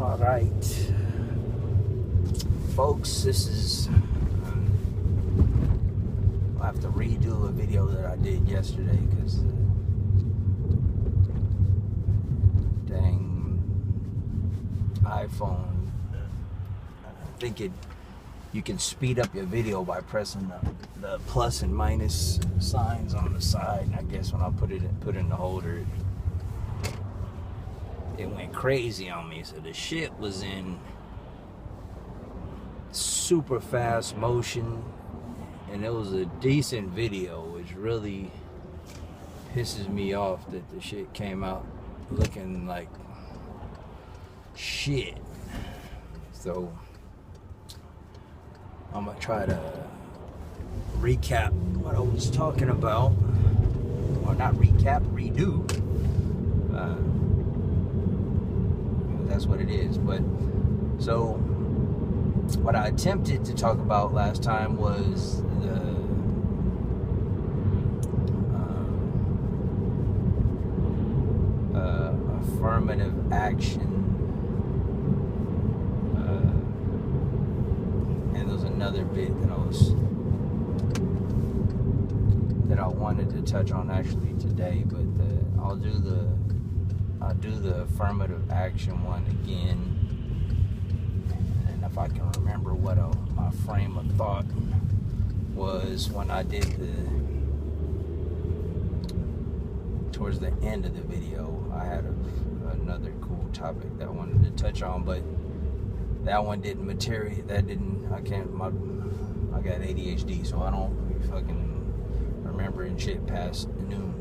All right, folks, this is I'll have to redo a video that I did yesterday because dang iPhone, I think you can speed up your video by pressing the plus and minus signs on the side, and I guess when I put it in the holder, it went crazy on me. So the shit was in super fast motion, and it was a decent video, which really pisses me off that the shit came out looking like shit. So I'm gonna try to recap what I was talking about, or not recap, redo. That's what it is. But so what I attempted to talk about last time was the affirmative action, and there was another bit that I wanted to touch on actually today, but I'll do the affirmative action one again, and if I can remember what my frame of thought was when I did towards the end of the video, I had another cool topic that I wanted to touch on, but that one didn't I got ADHD, so I don't fucking remembering shit past noon.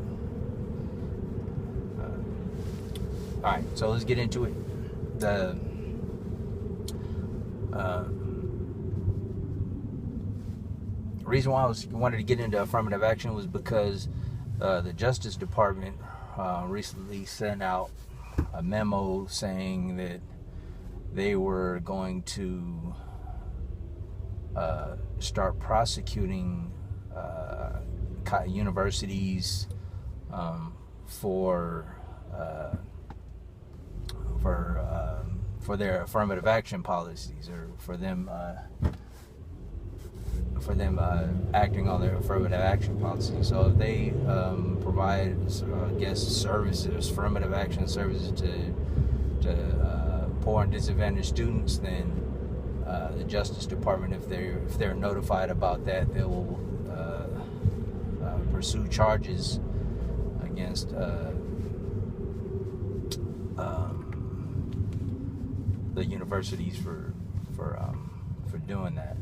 Alright, so let's get into it. The reason why I wanted to get into affirmative action was because the Justice Department recently sent out a memo saying that they were going to start prosecuting universities for their affirmative action policies, or for them acting on their affirmative action policy. So if they provide, services, affirmative action services to poor and disadvantaged students, then the Justice Department, if they're notified about that, they will pursue charges against the universities for doing that.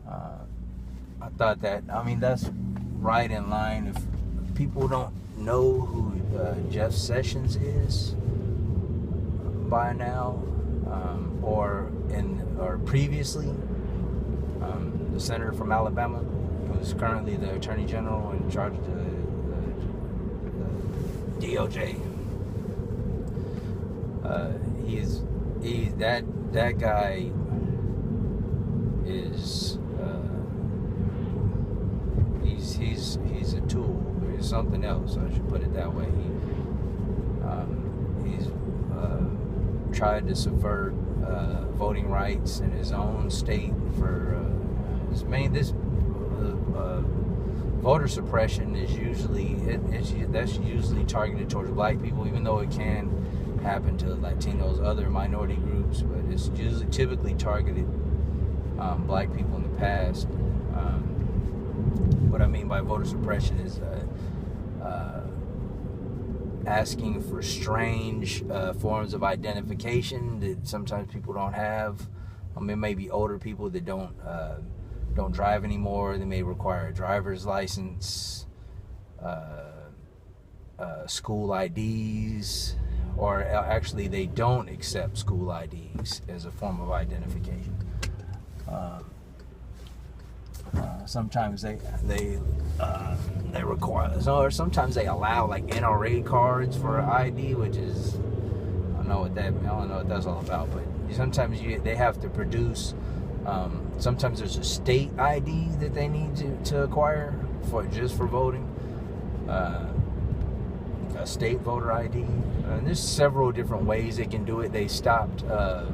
I thought that's right in line. If people don't know who Jeff Sessions is by now, or previously, the senator from Alabama, who's currently the Attorney General in charge of the DOJ. That guy is he's a tool. He's something else, I should put it that way. He's tried to subvert voting rights in his own state for voter suppression is usually that's usually targeted towards black people, even though it can happen to Latinos, other minority groups, but it's usually typically targeted black people in the past. What I mean by voter suppression is asking for strange forms of identification that sometimes people don't have. It may be older people that don't drive anymore. They may require a driver's license, school IDs, or actually they don't accept school IDs as a form of identification. Sometimes they require, or sometimes they allow like NRA cards for ID, which is I don't know what that's all about. But sometimes they have to produce. Sometimes there's a state ID that they need to acquire for voting. a state voter ID. And there's several different ways they can do it. They stopped. Where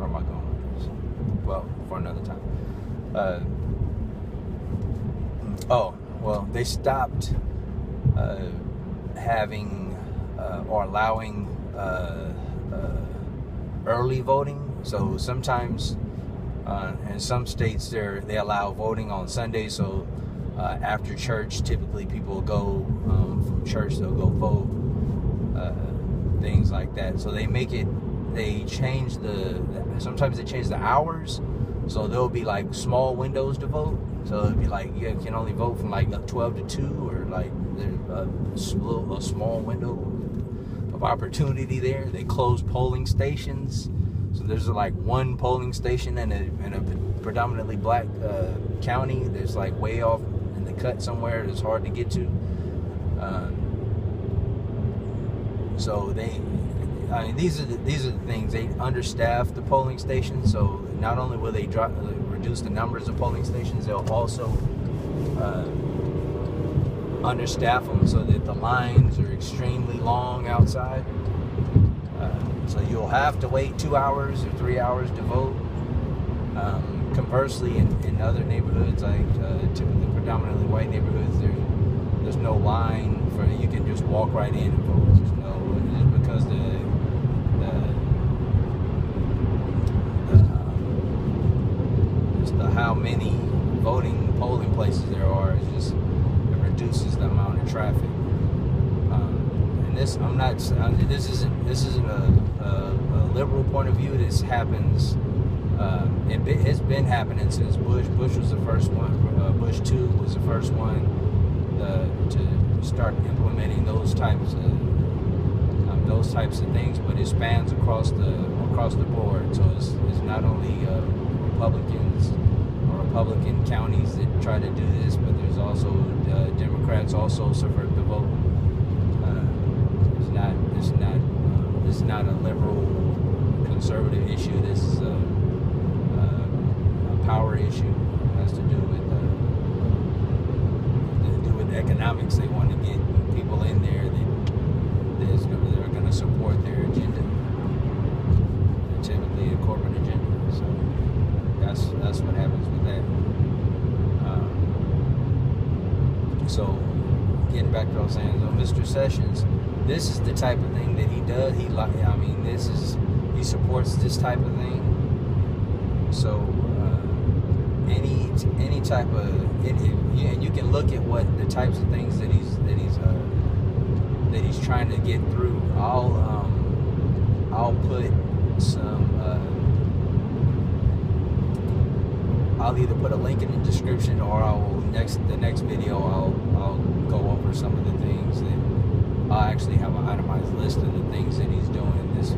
am I going with this? Well, for another time. They stopped having or allowing early voting. So sometimes in some states they allow voting on Sunday. So after church, typically people go from church, they'll go vote, things like that. So they change sometimes they change the hours. So there'll be like small windows to vote. So it'll be like you can only vote from like 12 to 2, or like there's a small window of opportunity there. They close polling stations. So there's like one polling station in a predominantly black county that's like way off in the cut somewhere that's hard to get to. These are the things. They understaff the polling stations. So not only will they reduce the numbers of polling stations, they'll also understaff them so that the lines are extremely long outside. So you'll have to wait 2 hours or 3 hours to vote. Conversely, in other neighborhoods, like typically predominantly white neighborhoods, there's no line for you can just walk right in and vote. Just because how many polling places there are it reduces the amount of traffic. And this isn't a liberal point of view. This happens. It's been happening since Bush. Bush was the first one. Bush 2 was the first one to start implementing those types of things. But it spans across the board. So it's not only Republicans or Republican counties that try to do this, but there's also Democrats also subvert the vote. It's not a liberal conservative issue. This is a power issue. It has to do with economics. They want to get people in there that are going to support their agenda, typically a corporate agenda. So that's what happens with that. So getting back to what I was saying, Mr. Sessions, this is the type of thing that he does. He supports this type of thing. So any type of you can look at what the types of things that he's trying to get through. I'll put some. I'll either put a link in the description, or the next video I'll go over some of the things that I'll actually have an itemized list of the things that he's doing in this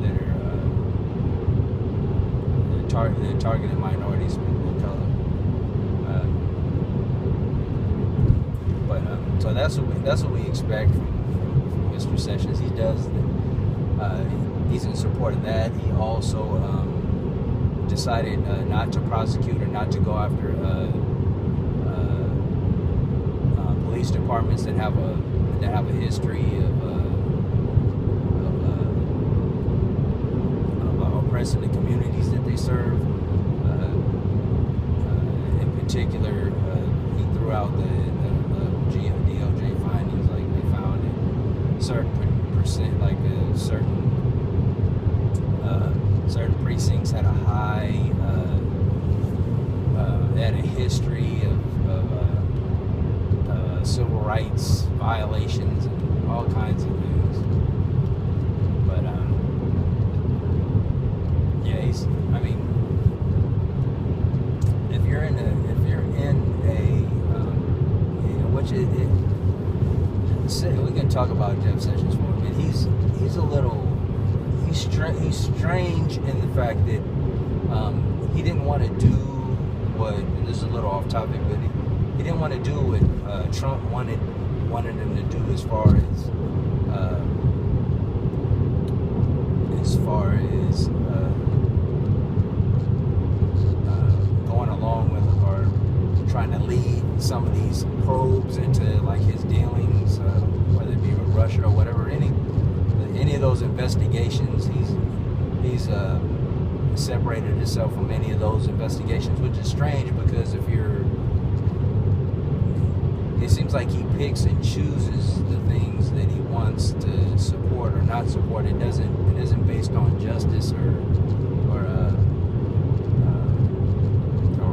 that are targeted minorities, people of color. So that's what we expect from Mr. Sessions. He does. He's in support of that. He also decided not to prosecute or not to go after police departments that have a history of oppressing the communities that they serve. In particular, he threw out the DOJ findings, like they found a certain percent, like certain precincts had a high, they had a history of civil rights violations and all kinds of things. But if you're in we can talk about Jeff Sessions for a minute. He's strange in the fact that he didn't want to do what, and this is a little off topic, but he didn't want to do what Trump wanted him to do as far as as far as going along with or trying to lead some of these probes into like his dealings, whether it be with Russia or whatever. Any of those investigations, he's separated himself from any of those investigations, which is strange because it seems like he picks and chooses the things that he wants to support or not support. It isn't based on justice or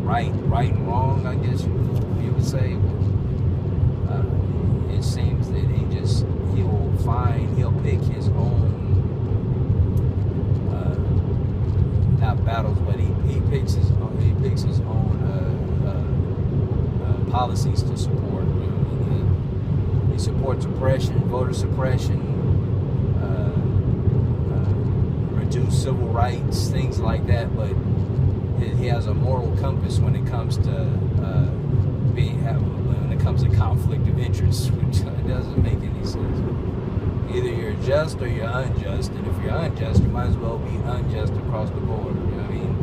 right and wrong, I guess you would say. It seems that he'll pick his own not battles, but he picks his own policies to support. He supports suppression, voter suppression, reduce civil rights, things like that. But he has a moral compass when it comes to conflict of interest, which doesn't make any sense. Either you're just or you're unjust, and if you're unjust, you might as well be unjust across the board. You know what I mean?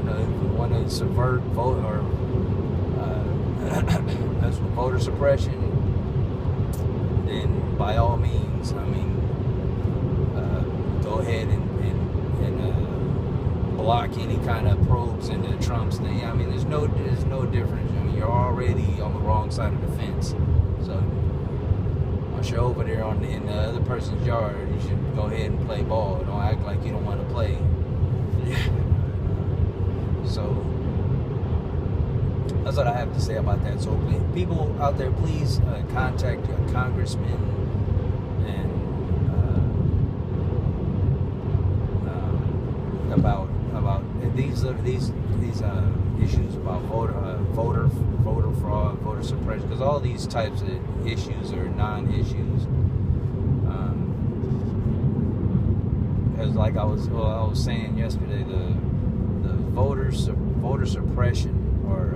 If you want to subvert vote or that's what voter suppression, then by all means, go ahead and block any kind of probes into Trump's thing. There's no difference. You're already on the wrong side of the fence. So once you're over there in the other person's yard, you should go ahead and play ball. Don't act like you don't want to play. So that's what I have to say about that. So people out there, please contact your congressman and about these issues about voter fraud, voter suppression, because all these types of issues are non-issues. As like I was saying yesterday, the voter suppression or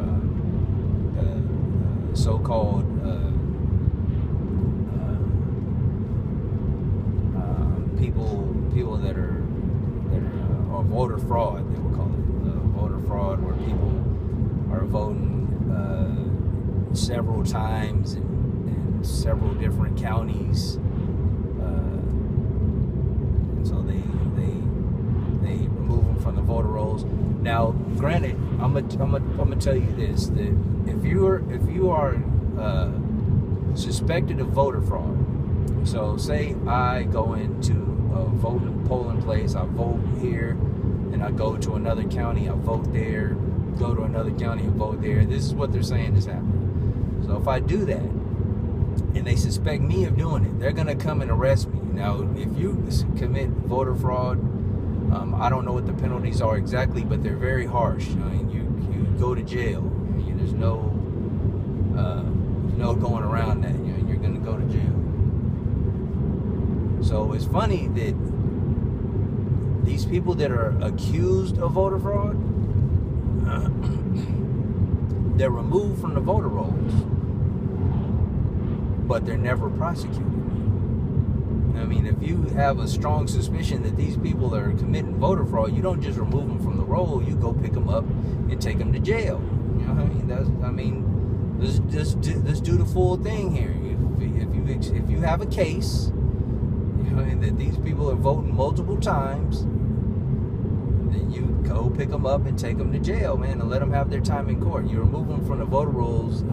so-called people that are or voter fraud, they will call it voter fraud, where people are voting several times in several different counties, and so they remove them from the voter rolls. Now, granted, I'm gonna tell you this: that if you are suspected of voter fraud, so say I go into a polling place, I vote here, and I go to another county, I vote there, go to another county and vote there. This is what they're saying is happening. So if I do that, and they suspect me of doing it, they're gonna come and arrest me. Now, if you commit voter fraud, I don't know what the penalties are exactly, but they're very harsh. You go to jail. There's no going around that. You're gonna go to jail. So it's funny that these people that are accused of voter fraud, they're removed from the voter rolls, but they're never prosecuted. If you have a strong suspicion that these people are committing voter fraud, you don't just remove them from the roll. You go pick them up and take them to jail. You know what I mean? Let's do the full thing here. If you have a case, that these people are voting multiple times, then you go pick them up and take them to jail, man, and let them have their time in court. You remove them from the voter rolls.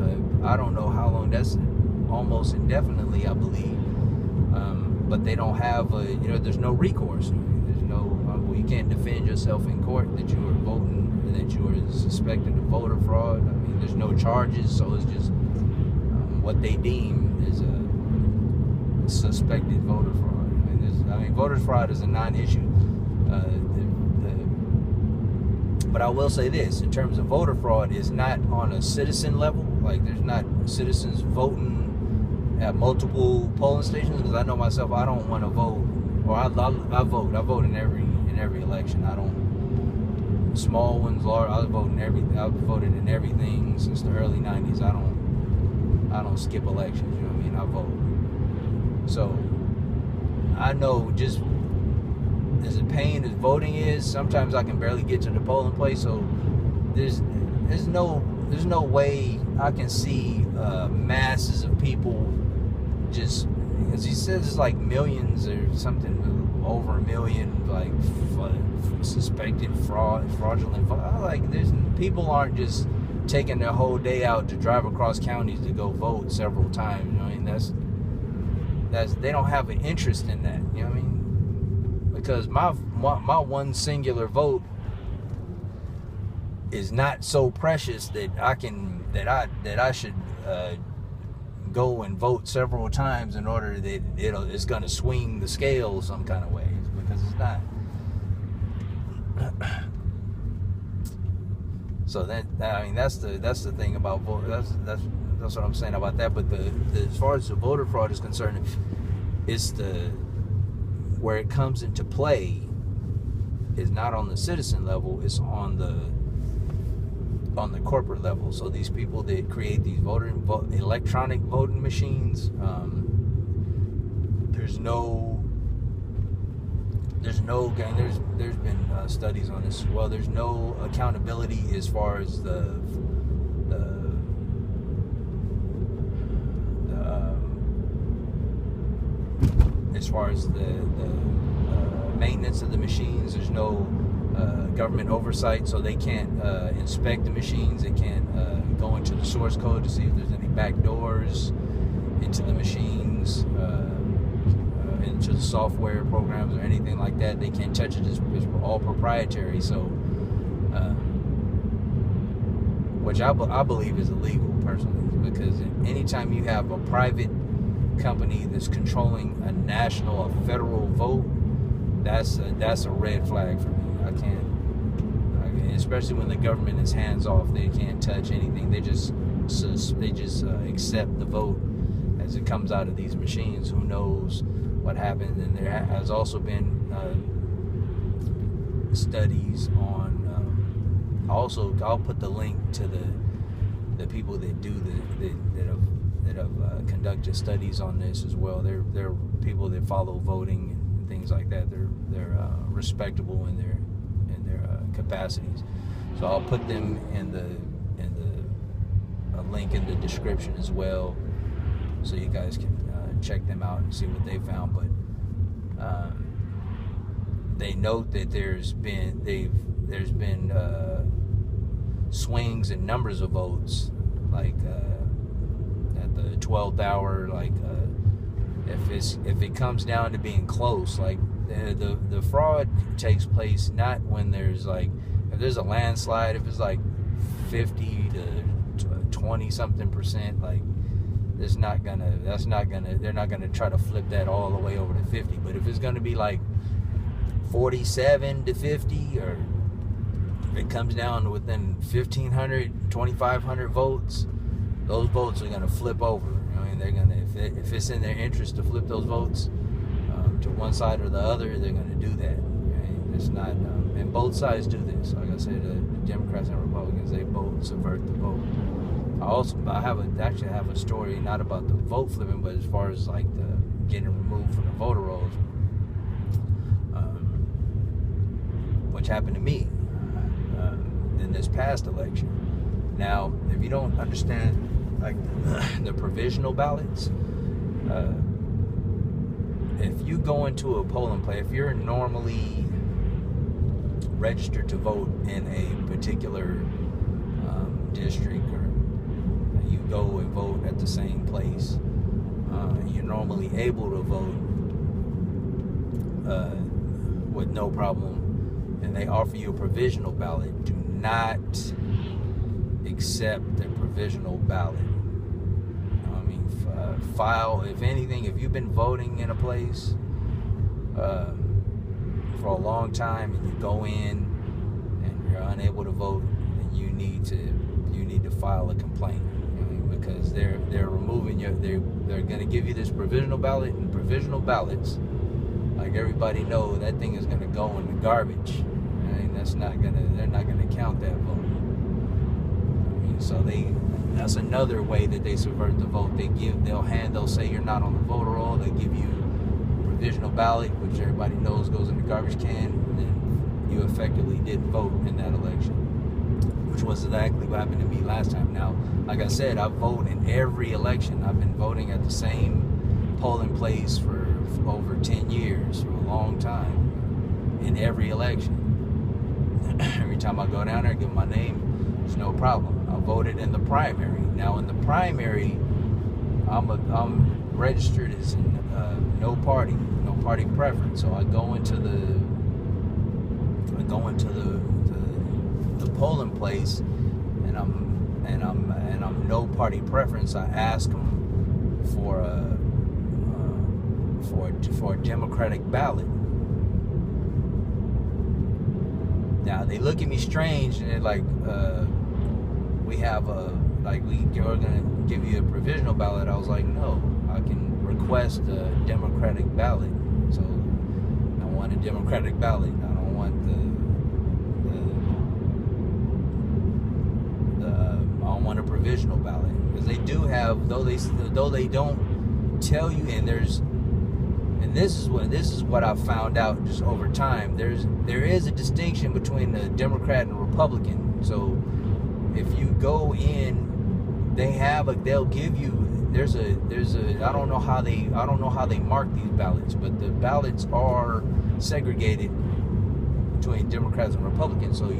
I don't know how long. That's almost indefinitely, I believe. But they don't have there's no recourse. There's no, you can't defend yourself in court that you were voting, that you were suspected of voter fraud. There's no charges, so it's just what they deem is a suspected voter fraud. Voter fraud is a non-issue. But I will say this, in terms of voter fraud, is not on a citizen level. Like, there's not citizens voting at multiple polling stations, because I know myself, I don't want to vote, or I vote. I vote in every election. I don't, small ones, large. I've voted in everything since the early '90s. I don't skip elections. I vote. So I know just as a pain as voting is, sometimes I can barely get to the polling place. So there's no way I can see masses of people just, as he says, it's like millions or something, over a million, like suspected fraudulent. Like people aren't just taking their whole day out to drive across counties to go vote several times. You know what I mean? That's they don't have an interest in that. You know what I mean? Because my one singular vote is not so precious that I should go and vote several times in order that it's going to swing the scale some kind of way, because it's not. So that's the thing about vote. That's what I'm saying about that. But as far as the voter fraud is concerned, it's where it comes into play is not on the citizen level. It's on the corporate level. So these people that create these electronic voting machines, there's been studies on this as well. There's no accountability as far as the maintenance of the machines. There's no government oversight, so they can't inspect the machines. They can't go into the source code to see if there's any back doors into the machines, into the software programs or anything like that. They can't touch it. It's all proprietary. So, which I believe is illegal personally, because anytime you have a private company that's controlling a federal vote, that's a red flag for me. I can't, especially when the government is hands off. They can't touch anything. They just accept the vote as it comes out of these machines. Who knows what happens? And there has also been studies on. I'll put the link to the people that have conducted studies on this as well. They're people that follow voting and things like that. They're respectable in their capacities. So I'll put them in a link in the description as well, so you guys can check them out and see what they found. But they note that there's been swings in numbers of votes, like at the 12th hour, like if it comes down to being close, like the fraud takes place not when there's like, if there's a landslide, if it's like 50 to 20 something percent, like they're not gonna try to flip that all the way over to 50. But if it's gonna be like 47 to 50, or if it comes down to within 1,500, 2,500 votes, those votes are gonna flip over. You know, and they're gonna, if it's in their interest to flip those votes to one side or the other, they're gonna do that. Right? It's not, and both sides do this. Like I said, the Democrats and Republicans, they both subvert the vote. I have a story not about the vote flipping, but as far as like the getting removed from the voter rolls, which happened to me in this past election. Now, if you don't understand like the provisional ballots, if you go into a polling place, if you're normally registered to vote in a particular district, or you go and vote at the same place, you're normally able to vote with no problem, and they offer you a provisional ballot, do not accept the provisional ballot. I mean, file, if anything, if you've been voting in a place for a long time and you go in and you're unable to vote, then you need to file a complaint. Because they're removing they're going to give you this provisional ballot, and provisional ballots, like everybody knows, that thing is going to go in the garbage. Right? They're not going to count that vote. I mean, so that's another way that they subvert the vote. They'll say you're not on the voter roll. They give you provisional ballot, which everybody knows goes in the garbage can, then you effectively didn't vote in that election, which was exactly what happened to me last time. Now, like I said, I vote in every election. I've been voting at the same polling place for over 10 years, for a long time, in every election. Every time I go down there, give my name, there's no problem. I voted in the primary. Now, in the primary, I'm registered as no party preference. So I go into the polling place, and I'm no party preference. I ask them for a Democratic ballot. Now they look at me strange, and they're like, we're gonna give you a provisional ballot. I was like, no, I can request a Democratic ballot. So I want a Democratic ballot. I don't want I don't want a provisional ballot, because they do have, though they don't tell you, and this is what I found out just over time. There is a distinction between the Democrat and Republican. So if you go in, they'll give you, there's a I don't know how they mark these ballots, but the ballots are segregated between Democrats and Republicans. So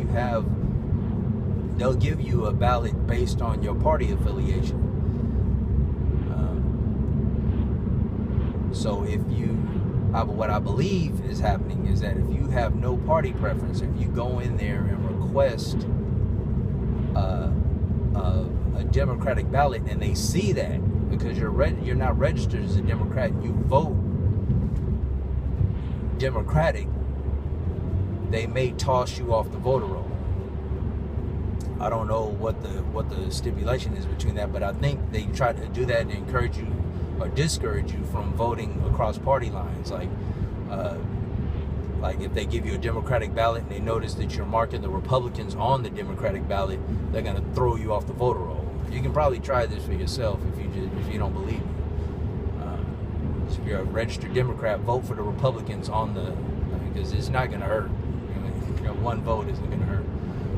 they'll give you a ballot based on your party affiliation. So what I believe is happening is that if you have no party preference, if you go in there and request a Democratic ballot, and they see that, because you're not registered as a Democrat, you vote Democratic, they may toss you off the voter roll. I don't know what the stipulation is between that, but I think they try to do that to encourage you or discourage you from voting across party lines. Like if they give you a Democratic ballot and they notice that you're marking the Republicans on the Democratic ballot, they're going to throw you off the voter roll. You can probably try this for yourself if you don't believe me. So if you're a registered Democrat, vote for the Republicans because it's not going to hurt. One vote isn't going to hurt.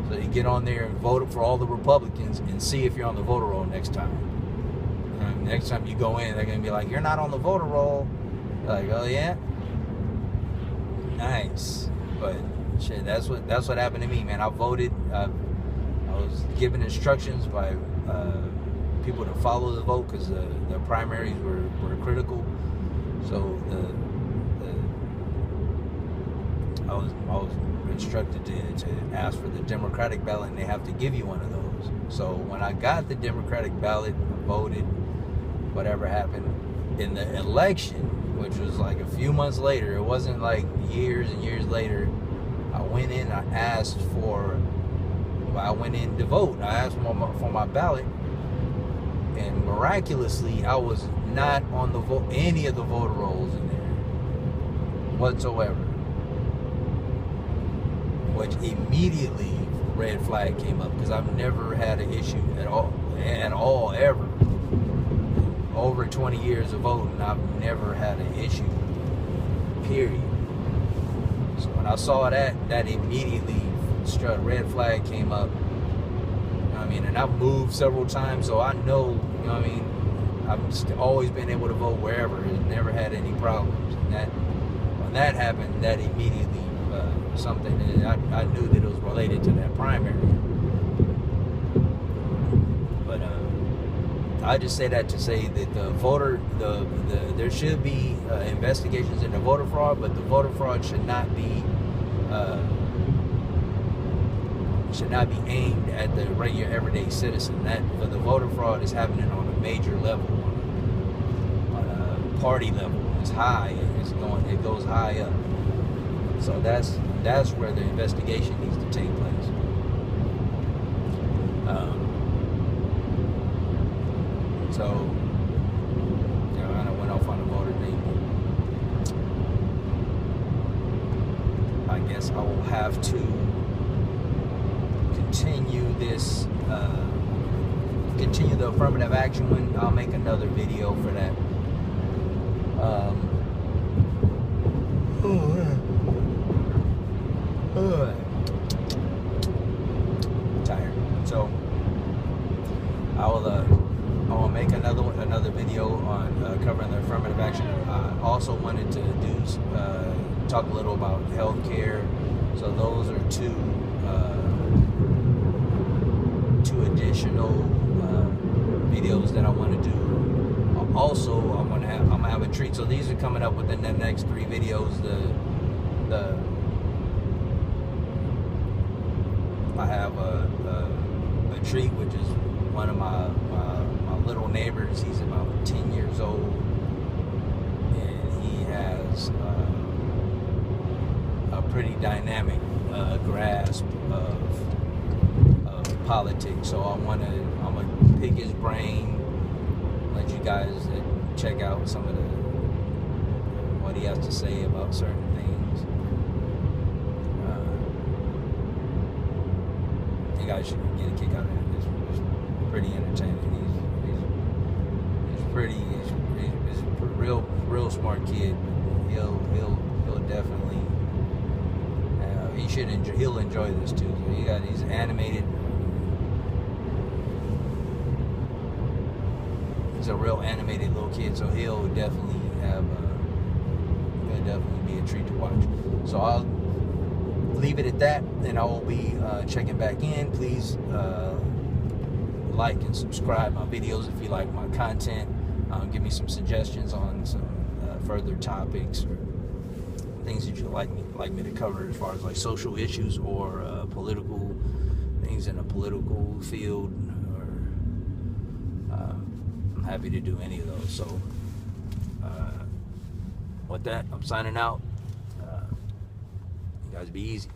So you get on there and vote for all the Republicans and see if you're on the voter roll next time. Next time you go in, they're going to be like, you're not on the voter roll. You're like, oh yeah? Nice. But shit, that's what happened to me, man. I voted. I was given instructions by people to follow the vote, because the primaries were critical. So I was instructed to ask for the Democratic ballot, and they have to give you one of those. So when I got the Democratic ballot, I voted. Whatever happened in the election, which was like a few months later, it wasn't like years and years later, I went in, I went in to vote. I asked for my ballot, and miraculously, I was not on any of the voter rolls in there whatsoever. Which immediately, red flag came up, because I've never had an issue at all, ever. Over 20 years of voting, I've never had an issue, period. So when I saw that immediately, red flag came up. And I've moved several times, so I know, I've always been able to vote wherever, and never had any problems. And when that happened, that immediately, something that I knew that it was related to that primary. But I just say that to say that there should be investigations into voter fraud, but the voter fraud should not be aimed at the regular everyday citizen. For the voter fraud is happening on a major level, on a party level. It's high. It goes high up. So that's where the investigation needs to take place. I went off on a voter thing. I guess I will have to continue the affirmative action one. I'll make another video for that. covering the affirmative action. I also wanted to talk a little about healthcare. So those are two additional videos that I want to do. Also, I'm gonna have a treat. So these are coming up within the next 3 videos. I have a treat, which is one of my little neighbors. He's about 10 years old, and he has a pretty dynamic grasp of politics. So I'm gonna pick his brain, let you guys check out some of what he has to say about certain things. You guys should get a kick out of it. It's pretty entertaining. He's a real smart kid. He'll definitely he'll enjoy this too. So he's animated. He's a real animated little kid, so he'll definitely be a treat to watch. So I'll leave it at that, and I will be checking back in. Please like and subscribe my videos if you like my content. Give me some suggestions on some further topics or things that you'd like me to cover as far as like social issues or political things in a political field. I'm happy to do any of those. So with that, I'm signing out. You guys be easy.